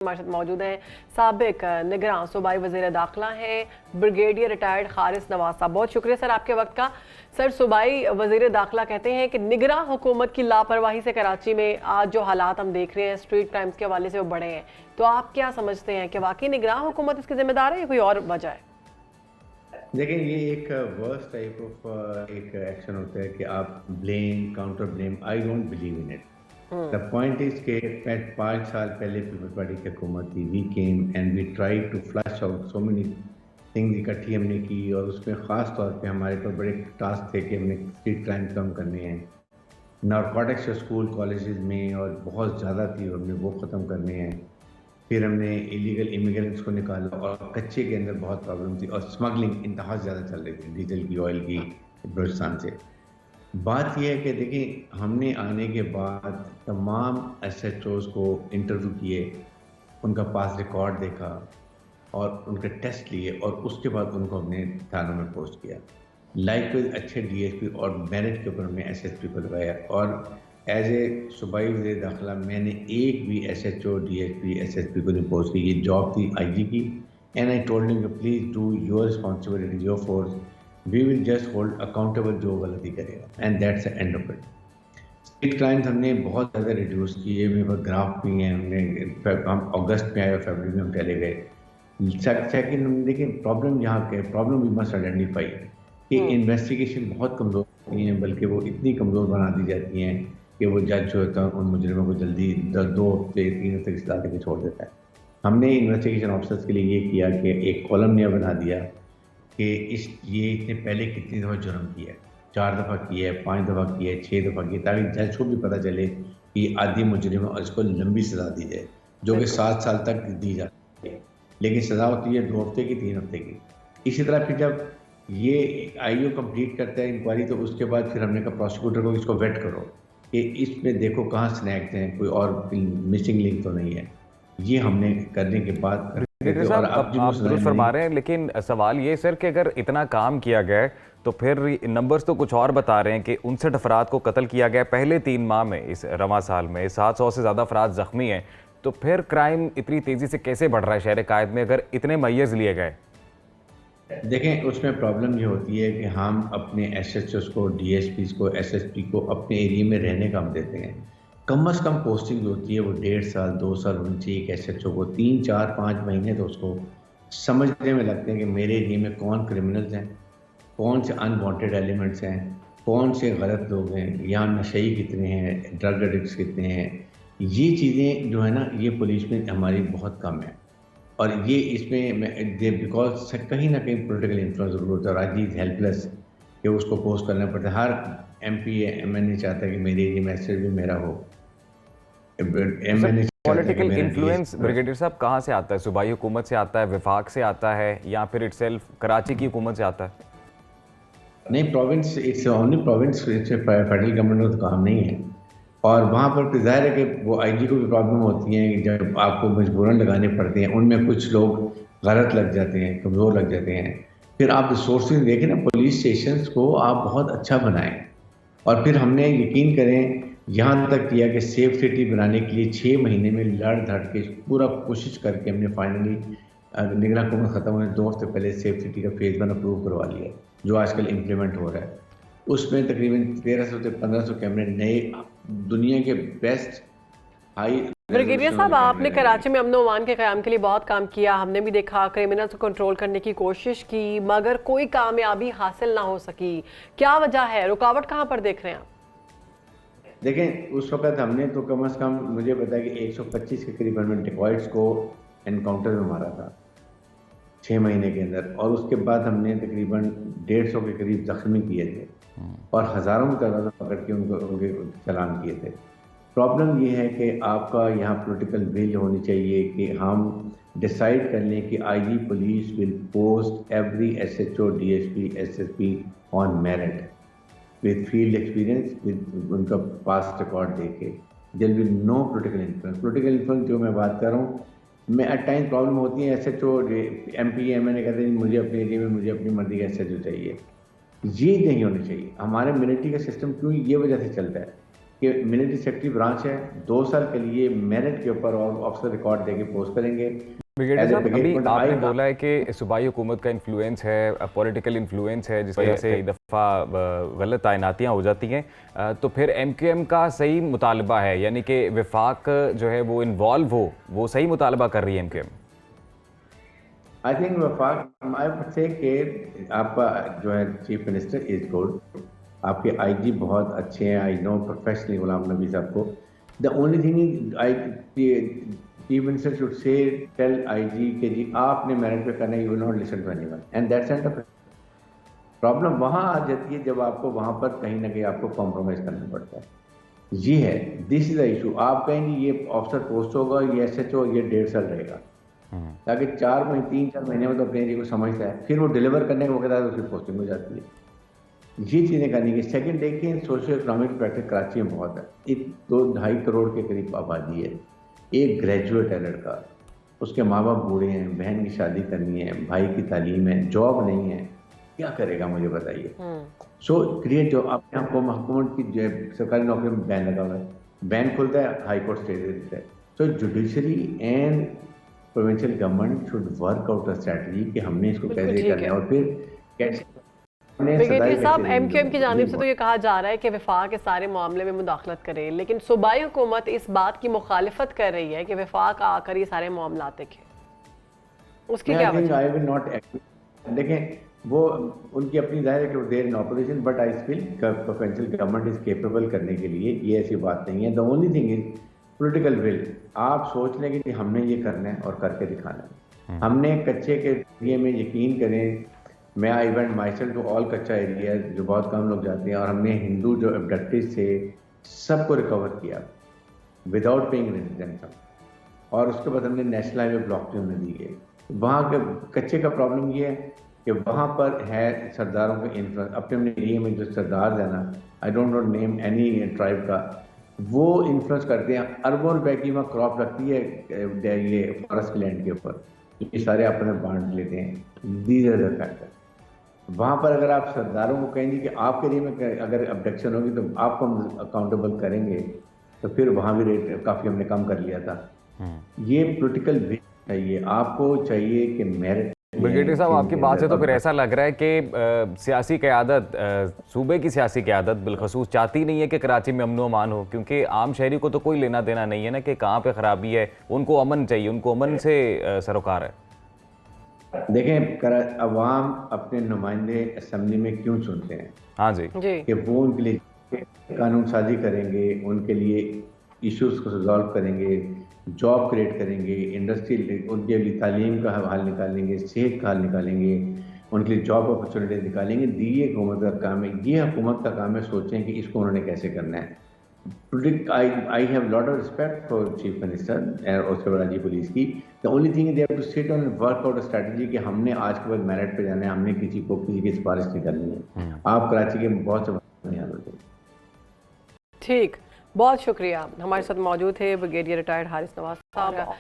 हमारे साथ मौजूद हैं साबिक निगरान सूबाई वज़ीर दाखिला हैं ब्रिगेडियर रिटायर्ड खारिस नवाज साहब। बहुत शुक्रिया सर आपके वक्त का। सर, सूबाई वज़ीर दाखिला कहते हैं कि निगरान हुकूमत की लापरवाही से कराची में आज जो हालात हम देख रहे हैं स्ट्रीट क्राइम्स के हवाले से वो बढ़े हैं, तो आप क्या समझते हैं कि वाकई निगरान हुकूमत इसकी जिम्मेदार है या कोई और वजह है? देखिए, ये एक वर्स्ट टाइप ऑफ एक एक्शन होता है कि आप blame, counter blame. I don't believe in it. The point is के 5 साल पहले पीपल्स पार्टी की हुकूमत थी। We came and we try to flush out so many things, इकट्ठी हमने की, और उसमें ख़ास तौर पे हमारे पर बड़े टास्क थे कि हमने स्ट्रीट क्राइम कम करने हैं, नारकोटिक्स स्कूल कॉलेजेस में और बहुत ज़्यादा थी, और हमने वो ख़त्म करने हैं। फिर हमने इलीगल इमिग्रेंट्स को निकाला, और कच्चे के अंदर बहुत प्रॉब्लम थी, और स्मगलिंग इंतहा ज़्यादा चल रही थी डीजल की, ऑयल की, बलूचिस्तान से। बात यह है कि देखिए, हमने आने के बाद तमाम एसएचओज़ को इंटरव्यू किए, उनका पास रिकॉर्ड देखा और उनके टेस्ट लिए, और उसके बाद उनको हमने थानों में पोस्ट किया। लाइकवाइज अच्छे डीएसपी और मेरिट के ऊपर हमने एसएसपी को लगाया, और एज ए सूबाई वज़ीर दाखिला मैंने एक भी एसएचओ, डीएसपी, एसएसपी को नहीं पोस्ट की। ये जॉब थी आईजी की, and I told him please do your responsibility, your force, we will just hold accountable जो गलती करेगा, and that's the end of it. Street crimes हमने बहुत ज़्यादा रिड्यूस किए, मेरे पास ग्राफ भी हैं। हम अगस्त में आए और फरवरी में हम चले गए। सेकेंड, हम देखिए प्रॉब्लम यहाँ के प्रॉब्लम वी मस्ट आइडेंटिफाई कि इन्वेस्टिगेशन बहुत कमज़ोर होती हैं, बल्कि वो इतनी कमज़ोर बना दी जाती हैं कि वो जज जो होता है उन मुजरिमों को जल्दी 2 हफ्ते 3 हफ्ते की सजा देकर छोड़ देता है। हमने इन्वेस्टिगेशन ऑफिसर्स के लिए ये किया कि एक कॉलम नया बना दिया कि ये इसने पहले कितनी दफ़ा जुर्म किया है, 4 दफ़ा किया है, 5 दफ़ा किया है, 6 दफ़ा किया, ताकि जज को भी पता चले कि आदि मुजरिम है और इसको लंबी सज़ा दी जाए, जो कि 7 साल तक दी जाती है, लेकिन सज़ा होती है 2 हफ्ते की, 3 हफ्ते की। इसी तरह फिर जब ये आईओ कंप्लीट करता है इंक्वायरी, तो उसके बाद फिर हमने कहा प्रोसिक्यूटर को इसको वेट करो कि इसमें देखो कहाँ स्नैक्स हैं, कोई और मिसिंग लिंक तो नहीं है। ये हमने करने के बाद साहब, अब आप दुरुस्त फरमा रहे हैं, लेकिन सवाल ये सर कि अगर इतना काम किया गया है तो फिर नंबर्स तो कुछ और बता रहे हैं कि 59 अफराद को कत्ल किया गया पहले 3 माह में। इस रवां साल में 700 से ज़्यादा अफराद ज़ख्मी हैं, तो फिर क्राइम इतनी तेज़ी से कैसे बढ़ रहा है शहर कायद में अगर इतने मैयर्स लिए गए? देखें, उसमें प्रॉब्लम ये होती है कि हम अपने एसएचओस को, डीएसपीज़ को, एसएसपी को अपने एरिया में रहने का हम देते हैं। कम से कम पोस्टिंग जो होती है वो 1.5 साल 2 साल होनी चाहिए एक एसएचओ को। 3 4 5 महीने तो उसको समझने में लगते हैं कि मेरे एरिया में कौन क्रिमिनल्स हैं, कौन से अनवांटेड एलिमेंट्स हैं, कौन से गलत लोग हैं, यहाँ नशई कितने हैं, ड्रग एडिक्ट्स कितने हैं। ये चीज़ें जो है ना, ये पुलिस में हमारी बहुत कम है, और ये इसमें बिकॉज कहीं ना कहीं पॉलिटिकल इन्फ्लुएंस ज़रूर होता है। राजी इज़ हेल्पलेस कि उसको पोस्ट करना पड़ता है। हर एमपी एमएनए चाहता है कि मेरे एरिया में एसएच भी मेरा हो। एमएनए पॉलिटिकल इन्फ्लुएंस ब्रिगेडियर साहब कहाँ से आता है? सूबाई हुकूमत से आता है, विफाक से आता है, या फिर इटसेल्फ कराची की हुकूमत से आता है? नहीं, province, it's only province, federal government का तो काम नहीं है। और वहाँ पर तो ज़ाहिर है कि वो आईजी को भी प्रॉब्लम होती है कि जब आपको मजबूरन लगाने पड़ते हैं, उनमें कुछ लोग गलत लग जाते हैं, कमज़ोर लग जाते हैं। फिर आप रिसोर्सेज देखें ना, पुलिस स्टेशंस को आप बहुत अच्छा बनाएं। और फिर हमने यकीन करें यहाँ तक किया कि सेफ सिटी बनाने के लिए 6 महीने में लड़ धड़ के पूरा कोशिश करके हमने फाइनली निगरान हुकूमत ख़त्म होने 2 हफ्ते पहले सेफ सिटी का फेज़ 1 अप्रूव करवा लिया, जो आजकल इम्प्लीमेंट हो रहा है। उसमें तकरीबन 1300 से 1500 कैमरे नए, दुनिया के बेस्ट हाई। ब्रिगेडियर साहब, आपने कराची में अमन अमान के क़याम के लिए बहुत काम किया। हमने भी देखा क्रिमिनल्स को कंट्रोल करने की कोशिश की, मगर कोई कामयाबी हासिल ना हो सकी। क्या वजह है? रुकावट कहाँ पर देख रहे हैं आप? देखें, उस वक्त हमने तो कम से कम, मुझे पता है कि 125 के करीब हमने डिकॉइट्स को एनकाउंटर में मारा था 6 महीने के अंदर, और उसके बाद हमने तकरीबन 150 के करीब जख्मी किए थे, और हज़ारों में तादाद पकड़ के उनके चालान किए थे। प्रॉब्लम ये है कि आपका यहाँ पॉलिटिकल विल होनी चाहिए कि हम डिसाइड कर लें कि IG police will post every SHO, DSP, SSP on merit with field experience, with उनका पास्ट रिकॉर्ड देके। There will no political influence. Political influence जो मैं बात कर रहा हूँ, मैं एट टाइम प्रॉब्लम होती है, एसएचओ, एमपी, एमएनए कहते हैं मुझे अपने एरिया में मुझे अपनी मर्जी का एसएचओ चाहिए। ये नहीं होना चाहिए। हमारे मिलिट्री का सिस्टम क्यों ये वजह से चलता है कि मिलिट्री सेक्रेटरी ब्रांच है, 2 साल के लिए मेरिट के ऊपर और ऑफिसर रिकॉर्ड देके पोस्ट करेंगे। ब्रिगेडियर As a साहब, अभी brigade आपने commander, बोला है कि सूबाई हुकूमत का इन्फ्लुएंस है, पॉलिटिकल इन्फ्लुएंस है, जिस वजह से एक दफ़ा गलत तैनातियाँ हो जाती हैं, तो फिर MQM का सही मुतालबा है, यानी कि विफाक जो है वो इन्वॉल्व हो, वो सही मुतालबा कर रही है MQM? आई थिंक वफाक आई वुड से कि आपका जो है चीफ मिनिस्टर इज गुड, आपके IG बहुत अच्छे हैं, आई नो प्रोफेशनली गुलाम नबी साहब को। The only thing chief minister should say tell IG कि जी आपने मेरिट पे करना है, you will not listen to anyone, and that's and the problem वहाँ आ जाती है जब आपको वहाँ पर कहीं ना कहीं आपको कॉम्प्रोमाइज़ करना पड़ता है। ये है, दिस इज द इशू। आप कहेंगे ये ऑफिसर पोस्ट होगा, ये SHO, ये 1.5 साल रहेगा, ताकि 3-4 महीने में तो अपने जी को समझता है, फिर वो डिलीवर करने के वक्त उसकी पोस्टिंग हो जाती है। ये चीज़ें करनी है। सेकंड देखिए, सोशो इकोनॉमिक प्रैक्टिस कराची में बहुत है। 2-2.5 करोड़ के करीब आबादी है, एक ग्रेजुएट है लड़का, उसके माँ बाप बूढ़े हैं, बहन की शादी करनी है, भाई की तालीम है, जॉब नहीं है, क्या करेगा मुझे बताइए। सो क्रिएट जो आप यहाँ को हुकूमत की जो सरकारी नौकरी में बैन लगा हुआ है, बैन खुलता है, हाई कोर्ट स्टे दे देता है। So judiciary and provincial government should work out a strategy कि हमने इसको कैसे करना है और फिर कैसे। ब्रिगेडियर साहब, MQM की जानिब से तो ये कहा जा रहा है कि वफाक इस सारे मामले में मुदाखलत करे, लेकिन सूबाई हुकूमत इस बात की मुखालिफत कर रही है कि वफाक आकर ये सारे मामला देखे, उसकी क्या वजह? आई विल नॉट देखें, वो उनकी अपनी जाहिर है कि they're in opposition, but I feel provincial government is capable करने के लिए, ये ऐसी बात नहीं है। The only thing is political will. आप सोच लेंगे कि हमने ये करना है और करके दिखाना है। हमने कच्चे के एरिए में यकीन करें, मैं I went myself to all कच्चा एरिया जो बहुत कम लोग जाते हैं, और हमने हिंदू जो अबडक्टेड थे सबको रिकवर किया विदाउट पेइंग रेंसम, और उसके बाद हमने नेशनल हाईवे ब्लॉक भी उन्हें दिए। वहाँ के कच्चे का प्रॉब्लम ये है कि वहाँ पर है सरदारों का इन्फ्लुएंस। अपने अपने एरिया में जो सरदार है ना, I don't know name any tribe का, वो इन्फ्लुएंस करते हैं। अरबों रुपए की वहाँ क्रॉप लगती है ये फॉरेस्ट लैंड के ऊपर, ये सारे अपने बांट लेते हैं। These are the factor. वहाँ पर अगर आप सरदारों को कहेंगे कि आपके एरिया में अगर अबडक्शन होगी तो आपको हम अकाउंटेबल करेंगे, तो फिर वहाँ भी रेट काफ़ी हमने कम कर लिया था। ये पॉलिटिकल विल चाहिए, आपको चाहिए कि मेरिट। ब्रिगेडियर साहब, आपकी बात से तो फिर ऐसा लग रहा है कि सियासी क़यादत, सूबे की सियासी क़यादत बिलखसूस चाहती नहीं है कि कराची में अमन अमान हो, क्योंकि आम शहरी को तो कोई लेना देना नहीं है ना कि कहाँ पे ख़राबी है, उनको अमन चाहिए, उनको अमन से सरोकार है। देखें, अवाम अपने नुमाइंदे असम्बली में क्यों चुनते हैं? हाँ जी, कि वो उनके लिए कानून साजी करेंगे, उनके लिए इश्यूज को रिजॉल्व करेंगे, जॉब क्रिएट करेंगे, इंडस्ट्री, उनके लिए तालीम का हल निकालेंगे, सेहत का हल निकालेंगे, उनके लिए जॉब अपॉर्चुनिटी निकालेंगे। ये हुकूमत का काम है, ये हुकूमत का काम है सोचें कि इसको उन्होंने कैसे करना है। I have a lot of respect for Chief Minister और उसके बाद पुलिस की। The only thing is they have to sit on and work out a strategy कि हमने आज के बाद मेरिट पे जाना है, हमने किसी की सिफारिश नहीं करनी है। आप कराची के बहुत से नहीं आते। ठीक, बहुत शुक्रिया। हमारे साथ मौजूद थे ब्रिगेडियर रिटायर्ड हारिस नवाज साहब।